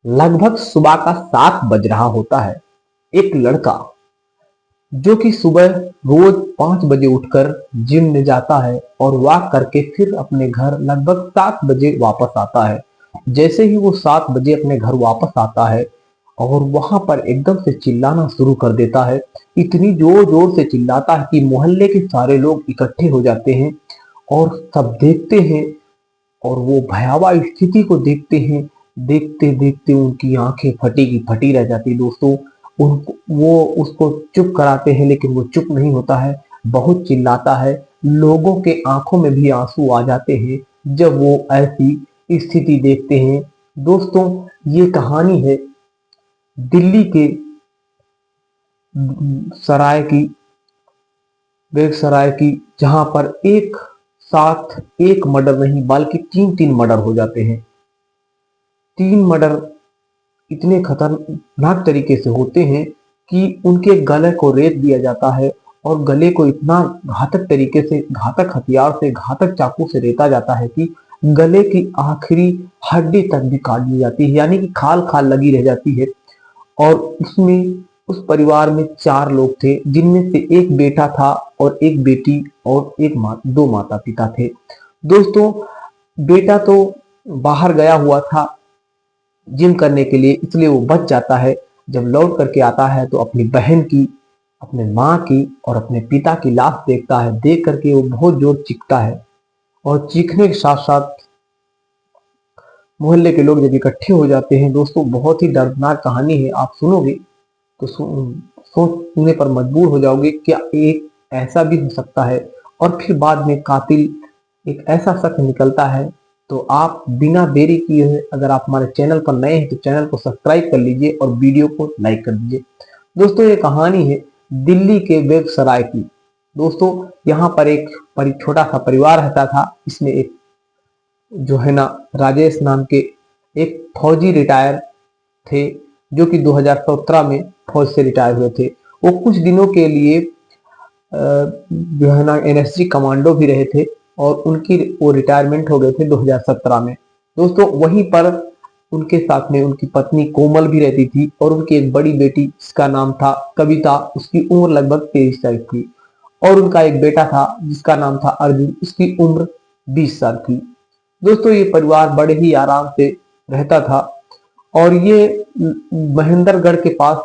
लगभग सुबह का 7 बज रहा होता है। एक लड़का जो कि सुबह रोज 5 बजे उठकर जिम में जाता है और वॉक करके फिर अपने घर लगभग 7 बजे वापस आता है। जैसे ही वो 7 बजे अपने घर वापस आता है और वहां पर एकदम से चिल्लाना शुरू कर देता है। इतनी जोर जोर से चिल्लाता है कि मोहल्ले के सारे लोग इकट्ठे हो जाते हैं और सब देखते हैं और वो भयावह स्थिति को देखते हैं। देखते देखते उनकी आंखें फटी की फटी रह जाती दोस्तों। उनको वो उसको चुप कराते हैं लेकिन वो चुप नहीं होता है, बहुत चिल्लाता है। लोगों के आंखों में भी आंसू आ जाते हैं जब वो ऐसी स्थिति देखते हैं। दोस्तों, ये कहानी है दिल्ली के सराय की, बेगूसराय की, जहां पर एक साथ एक मर्डर नहीं बल्कि तीन तीन मर्डर हो जाते हैं। तीन मर्डर इतने खतरनाक तरीके से होते हैं कि उनके गले को रेत दिया जाता है और गले को इतना घातक तरीके से, घातक हथियार से, घातक चाकू से रेता जाता है कि गले की आखिरी हड्डी तक भी काट दी जाती है, यानी कि खाल खाल लगी रह जाती है। और उसमें उस परिवार में 4 लोग थे जिनमें से एक बेटा था और एक बेटी और दो माता पिता थे। दोस्तों, बेटा तो बाहर गया हुआ था जिम करने के लिए, इसलिए वो बच जाता है। जब लौट करके आता है तो अपनी बहन की, अपने माँ की और अपने पिता की लाश देखता है। देख करके वो बहुत जोर चीखता है और चीखने के साथ साथ मोहल्ले के लोग जब इकट्ठे हो जाते हैं। दोस्तों, बहुत ही दर्दनाक कहानी है, आप सुनोगे तो सोचने पर मजबूर हो जाओगे क्या एक ऐसा भी हो सकता है। और फिर बाद में कातिल एक ऐसा शख्स निकलता है। तो आप बिना देरी किए हुए अगर आप हमारे चैनल पर नए हैं तो चैनल को सब्सक्राइब कर लीजिए और वीडियो को लाइक कर दीजिए। दोस्तों, ये कहानी है दिल्ली के बेगूसराय की। दोस्तों, यहाँ पर एक छोटा सा परिवार रहता था। इसमें एक जो है ना, राजेश नाम के एक फौजी रिटायर थे जो कि 2017 में फौज से रिटायर हुए थे। वो कुछ दिनों के लिए जो है ना एनएसजी कमांडो भी रहे थे और उनकी वो रिटायरमेंट हो गए थे 2017 में। दोस्तों, वहीं पर उनके साथ में उनकी पत्नी कोमल भी रहती थी और उनकी एक बड़ी बेटी जिसका नाम था कविता, उसकी उम्र लगभग 23 साल थी। और उनका एक बेटा था जिसका नाम था अर्जुन, उसकी उम्र 20 साल थी। दोस्तों, ये परिवार बड़े ही आराम से रहता था और ये महेंद्रगढ़ के पास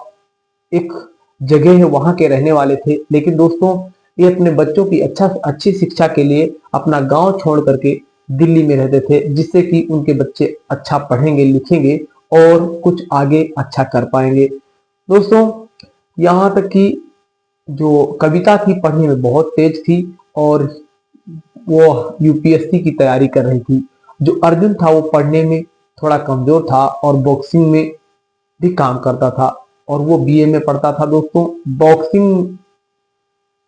एक जगह है, वहां के रहने वाले थे। लेकिन दोस्तों, ये अपने बच्चों की अच्छी शिक्षा के लिए अपना गांव छोड़ करके दिल्ली में रहते थे, जिससे कि उनके बच्चे अच्छा पढ़ेंगे लिखेंगे और कुछ आगे अच्छा कर पाएंगे। दोस्तों, यहाँ तक कि जो कविता थी पढ़ने में बहुत तेज थी और वो यूपीएससी की तैयारी कर रही थी। जो अर्जुन था वो पढ़ने में थोड़ा कमजोर था और बॉक्सिंग में भी काम करता था और वो बीए में पढ़ता था। दोस्तों, बॉक्सिंग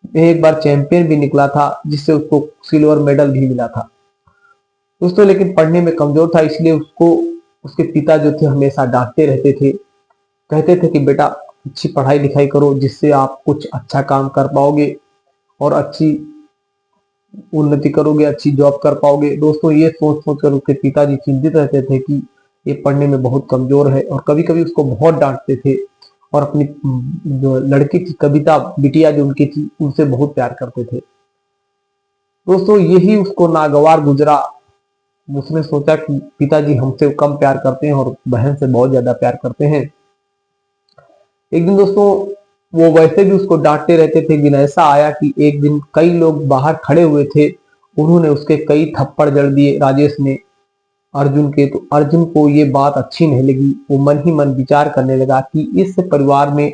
में एक बार चैंपियन भी निकला था जिससे उसको सिल्वर मेडल भी मिला था। दोस्तों, लेकिन पढ़ने में कमजोर था, इसलिए उसको उसके पिता जो थे हमेशा डांटते रहते थे। कहते थे कि बेटा अच्छी पढ़ाई लिखाई करो जिससे आप कुछ अच्छा काम कर पाओगे और अच्छी उन्नति करोगे, अच्छी जॉब कर पाओगे। दोस्तों, ये सोच सोच कर उसके पिताजी चिंतित रहते थे कि ये पढ़ने में बहुत कमजोर है और कभी कभी उसको बहुत डांटते थे। और अपनी जो लड़की थी कविता, बिटिया जो उनकी थी, उनसे बहुत प्यार करते थे। दोस्तों, यही उसको नागवार गुजरा। उसने सोचा कि पिताजी हमसे कम प्यार करते हैं और बहन से बहुत ज्यादा प्यार करते हैं। एक दिन दोस्तों, वो वैसे भी उसको डांटते रहते थे। दिन ऐसा आया कि एक दिन कई लोग बाहर खड़े हुए थे, उन्होंने उसके कई थप्पड़ जड़ दिए राजेश ने अर्जुन के। तो अर्जुन को ये बात अच्छी नहीं लगी। वो मन ही मन विचार करने लगा कि इस परिवार में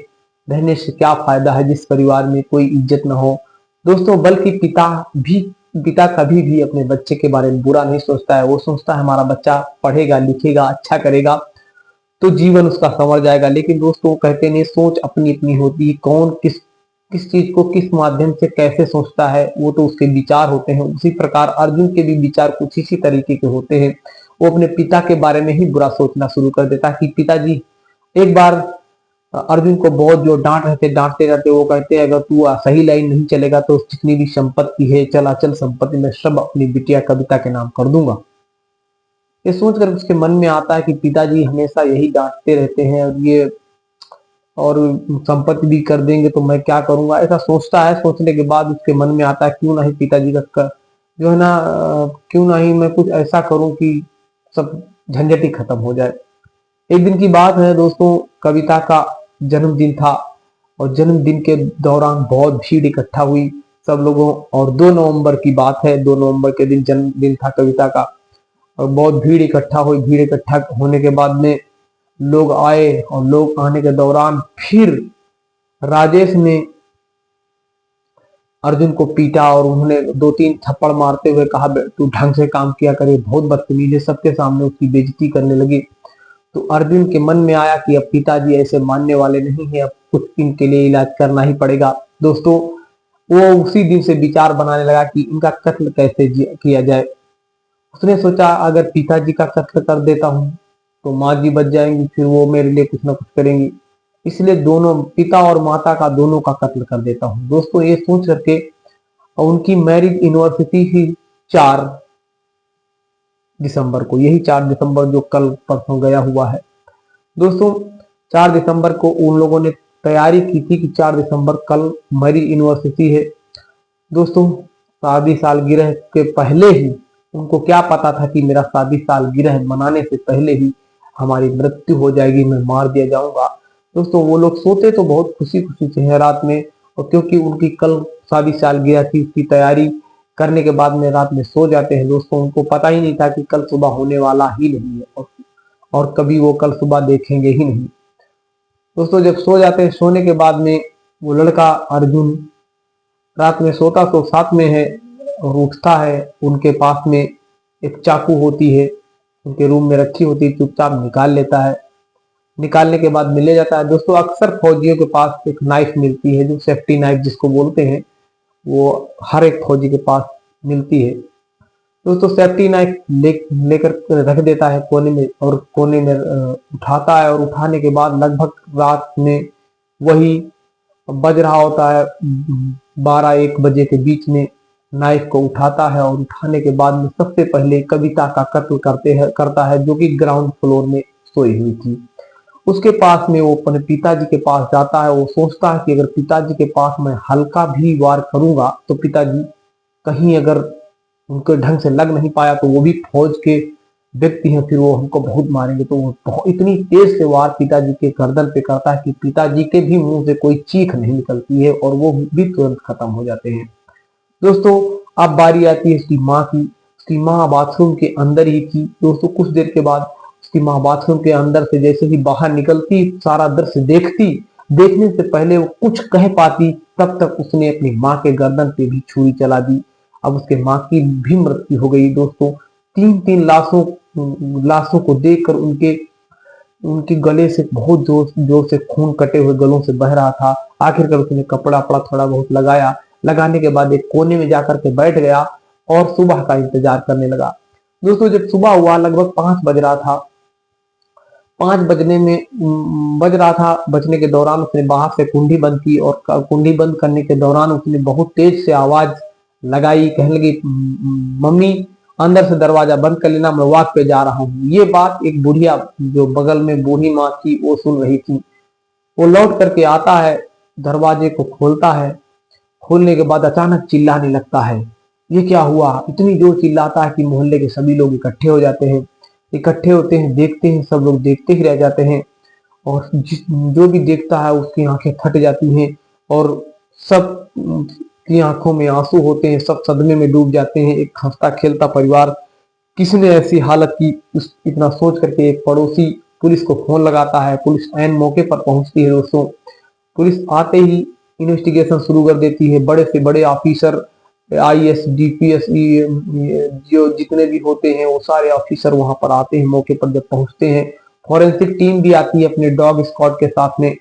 रहने से क्या फायदा है जिस परिवार में कोई इज्जत ना हो। दोस्तों, बल्कि पिता कभी भी अपने बच्चे के बारे में बुरा नहीं सोचता है। वो सोचता है हमारा बच्चा पढ़ेगा लिखेगा अच्छा करेगा तो जीवन उसका संवर जाएगा। लेकिन दोस्तों, कहते नहीं, सोच अपनी अपनी होती है। कौन किस किस चीज को किस माध्यम से कैसे सोचता है वो तो उसके विचार होते हैं। उसी प्रकार अर्जुन के भी विचार कुछ इसी तरीके के होते हैं। वो अपने पिता के बारे में ही बुरा सोचना शुरू कर देता है कि पिताजी एक बार अर्जुन को बहुत जो डांटते रहते, वो कहते हैं अगर तू सही लाइन नहीं चलेगा तो जितनी भी संपत्ति है चल अचल संपत्ति मैं सब अपनी बिटिया कविता के नाम कर दूंगा। ये सोचकर उसके मन में आता है कि पिताजी हमेशा यही डांटते रहते हैं और संपत्ति भी कर देंगे तो मैं क्या करूंगा, ऐसा सोचता है। सोचने के बाद उसके मन में आता है क्यों ना ही पिताजी का जो है ना क्यों ना ही मैं कुछ ऐसा करूं कि सब झंझट ही खत्म हो जाए। एक दिन की बात है दोस्तों, कविता का जन्मदिन था और जन्मदिन के दौरान बहुत भीड़ इकट्ठा हुई सब लोगों। और 2 नवंबर की बात है, 2 नवंबर के दिन जन्मदिन था कविता का और बहुत भीड़ इकट्ठा हुई। भीड़ इकट्ठा होने के बाद में लोग आए और लोग आने के दौरान फिर राजेश ने अर्जुन को पीटा और उन्होंने 2-3 थप्पड़ मारते हुए कहा तू ढंग से काम किया करे, बहुत बदतमीज है, सबके सामने उसकी बेइज्जती करने लगे। तो अर्जुन के मन में आया कि अब पिताजी ऐसे मानने वाले नहीं है, अब कुछ दिन के लिए इलाज करना ही पड़ेगा। दोस्तों वो उसी दिन से विचार बनाने लगा कि इनका कत्ल कैसे किया जाए। उसने सोचा अगर पिताजी का कत्ल कर देता हूँ तो माँ जी बच जाएंगी, फिर वो मेरे लिए कुछ ना कुछ करेंगी, इसलिए दोनों पिता और माता का दोनों का कत्ल कर देता हूँ। दोस्तों ये सोच करके उनकी मैरिज यूनिवर्सिटी ही 4 दिसंबर को, यही 4 दिसंबर जो कल परसों गया हुआ है दोस्तों, 4 दिसंबर को उन लोगों ने तैयारी की थी कि 4 दिसंबर कल मैरिज यूनिवर्सिटी है। दोस्तों शादी सालगिरह के पहले ही उनको क्या पता था कि मेरा शादी सालगिरह मनाने से पहले ही हमारी मृत्यु हो जाएगी, मैं मार दिया जाऊंगा। दोस्तों वो लोग सोते तो बहुत खुशी खुशी थे हैं रात में, और क्योंकि उनकी कल शादी सालगिरह थी उसकी तैयारी करने के बाद में रात में सो जाते हैं दोस्तों। उनको पता ही नहीं था कि कल सुबह होने वाला ही नहीं है और कभी वो कल सुबह देखेंगे ही नहीं। दोस्तों जब सो जाते हैं, सोने के बाद में वो लड़का अर्जुन रात में सोता तो साथ में है और उठता है, उनके पास में एक चाकू होती है, उनके रूम में रखी होती है, चुपचाप निकाल लेता है। निकालने के बाद मिले जाता है। दोस्तों अक्सर फौजियों के पास एक नाइफ मिलती है जो सेफ्टी नाइफ जिसको बोलते हैं, वो हर एक फौजी के पास मिलती है। दोस्तों सेफ्टी नाइफ लेकर रख देता है कोने में और कोने में उठाता है और उठाने के बाद लगभग रात में वही बज रहा होता है 12-1 बजे के बीच में नाइफ को उठाता है और उठाने के बाद में सबसे पहले कविता का कत्ल करता है जो कि ग्राउंड फ्लोर में सोई हुई थी। उसके पास में वो अपने पिताजी के पास जाता है। वो सोचता है कि अगर पिताजी के पास मैं हल्का भी वार करूंगा तो पिताजी कहीं अगर उनको ढंग से लग नहीं पाया तो वो भी फौज के व्यक्ति हैं, फिर वो हमको बहुत मारेंगे। तो वो बहुत इतनी तेज से वार पिताजी के गर्दन पे करता है कि पिताजी के भी मुंह से कोई चीख नहीं निकलती है और वो भी तुरंत खत्म हो जाते हैं। दोस्तों अब बारी आती है उसकी माँ की। उसकी माँ बाथरूम के अंदर ही थी। दोस्तों कुछ देर के बाद उसकी माँ बाथरूम के अंदर से जैसे ही बाहर निकलती, सारा दृश्य देखती, देखने से पहले वो कुछ कह पाती तब तक उसने अपनी माँ के गर्दन पे भी छुरी चला दी। अब उसके माँ की भी मृत्यु हो गई। दोस्तों 3-3 लाशों को देखकर उनके उनके गले से बहुत जोर जोर से खून कटे हुए गलों से बह रहा था। आखिरकार उसने कपड़ा वपड़ा थोड़ा बहुत लगाया, लगाने के बाद एक कोने में जाकर के बैठ गया और सुबह का इंतजार करने लगा। दोस्तों जब सुबह हुआ लगभग 5 बज रहा था, 5 बजने में बज रहा था, बजने के दौरान उसने बाहर से कुंडी बंद की और कुंडी बंद करने के दौरान उसने बहुत तेज से आवाज लगाई, कहने लगी मम्मी अंदर से दरवाजा बंद कर लेना, मैं वॉक पे जा रहा हूँ। ये बात एक बुढ़िया जो बगल में बूढ़ी माँ थी वो सुन रही थी। वो लौट करके आता है, दरवाजे को खोलता है, खोलने के बाद अचानक चिल्लाने लगता है। ये क्या हुआ? इतनी जोर चिल्लाता है कि मोहल्ले के सभी लोग इकट्ठे हो जाते हैं। इकट्ठे होते हैं, देखते हैं, सब लोग देखते ही रह जाते हैं और जो भी देखता है उसकी आंखें फट जाती हैं और सब की आंखों में आंसू होते हैं, सब सदमे में डूब जाते हैं। एक हंसता खेलता परिवार किसने ऐसी हालत की, इतना सोच करके एक पड़ोसी पुलिस को फोन लगाता है। पुलिस ऐन मौके पर पहुंचती है। दोस्तों पुलिस आते ही इन्वेस्टिगेशन शुरू कर देती है। बड़े से बड़े ऑफिसर IAS DPS जो जितने भी होते हैं वो सारे ऑफिसर वहां पर आते हैं। मौके पर जब पहुंचते हैं फॉरेंसिक टीम भी आती है अपने डॉग स्क्वाड के साथ में।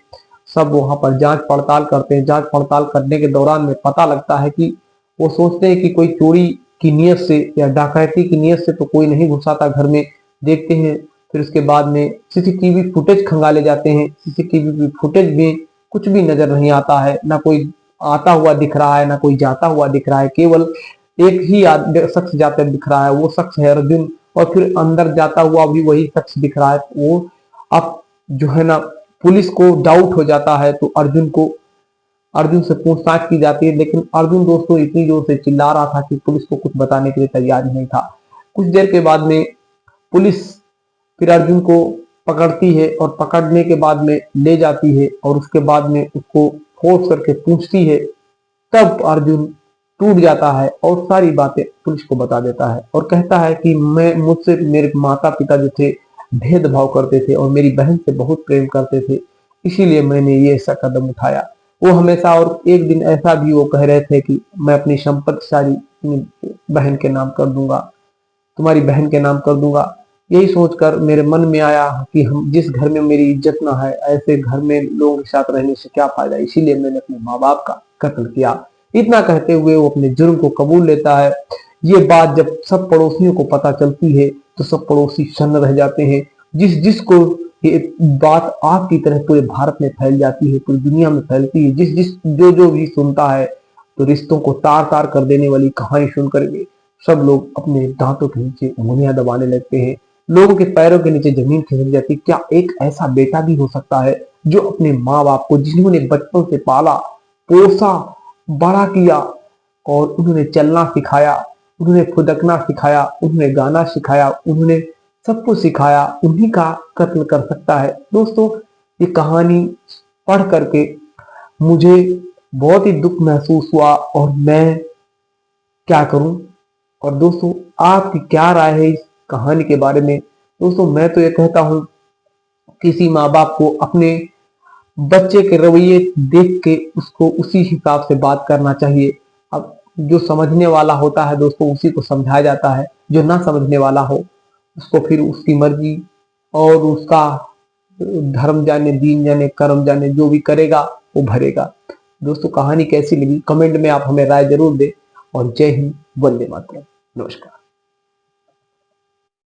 सब वहां पर जांच पड़ताल करते हैं। जांच पड़ताल करने के दौरान में पता लगता है कि वो सोचते हैं कि कोई चोरी की नियत से या डकैती की नियत से तो कोई नहीं घुसा था घर में। देखते हैं फिर उसके बाद में सीसीटीवी फुटेज खंगाले जाते हैं। सीसीटीवी फुटेज में कुछ भी नजर नहीं आता है, ना कोई आता हुआ दिख रहा है ना कोई जाता हुआ दिख रहा है। केवल एक ही शख्स जाता दिख रहा है, वो शख्स है अर्जुन। और फिर अंदर जाता हुआ भी वही शख्स दिख रहा है। वो अब जो है ना, पुलिस को डाउट हो जाता है, तो अर्जुन से पूछताछ की जाती है, लेकिन अर्जुन दोस्तों इतनी जोर से चिल्ला रहा था कि पुलिस को कुछ बताने के लिए तैयार ही नहीं था। कुछ देर के बाद में पुलिस फिर अर्जुन को पकड़ती है और पकड़ने के बाद में ले जाती है और उसके बाद में उसको फोर्स करके पूछती है। तब अर्जुन टूट जाता है और सारी बातें पुलिस को बता देता है और कहता है कि मैं मुझसे मेरे माता पिता जो थे भेदभाव करते थे और मेरी बहन से बहुत प्रेम करते थे, इसीलिए मैंने ये ऐसा कदम उठाया। वो हमेशा, और एक दिन ऐसा भी वो कह रहे थे कि मैं अपनी संपत्ति सारी बहन के नाम कर दूंगा, तुम्हारी बहन के नाम कर दूंगा। यही सोचकर मेरे मन में आया कि हम जिस घर में मेरी इज्जत ना है, ऐसे घर में लोगों के साथ रहने से क्या फायदा, इसीलिए मैंने अपने माँ बाप का कत्ल किया। इतना कहते हुए वो अपने जुर्म को कबूल लेता है। ये बात जब सब पड़ोसियों को पता चलती है तो सब पड़ोसी सन्न रह जाते हैं। जिस जिसको ये बात आग की तरह पूरे भारत में फैल जाती है, पूरी दुनिया में फैलती है। जिस जिस जो जो भी सुनता है तो रिश्तों को तार तार कर देने वाली कहानी सुनकर के सब लोग अपने दांतों के नीचे उंगलियां दबाने लगते हैं। लोगों के पैरों के नीचे जमीन खिसक जाती। क्या एक ऐसा बेटा भी हो सकता है जो अपने माँ बाप को, जिन्होंने बचपन से पाला पोसा बड़ा किया और उन्होंने चलना सिखाया, उन्होंने फुदकना सिखाया, उन्होंने गाना सिखाया, उन्होंने सब कुछ सिखाया, उन्हीं का कत्ल कर सकता है। दोस्तों ये कहानी पढ़ करके मुझे बहुत ही दुख महसूस हुआ और मैं क्या करूं। और दोस्तों आपकी क्या राय है इस कहानी के बारे में? दोस्तों मैं तो ये कहता हूं, किसी माँ बाप को अपने बच्चे के रवैये देख के उसको उसी हिसाब से बात करना चाहिए। अब जो समझने वाला होता है दोस्तों उसी को समझाया जाता है, जो ना समझने वाला हो उसको फिर उसकी मर्जी और उसका धर्म जाने, दीन जाने, कर्म जाने, जो भी करेगा वो भरेगा। दोस्तों कहानी कैसी लगी कमेंट में आप हमें राय जरूर दें और जय हिंद, वंदे मातरम। नमस्कार।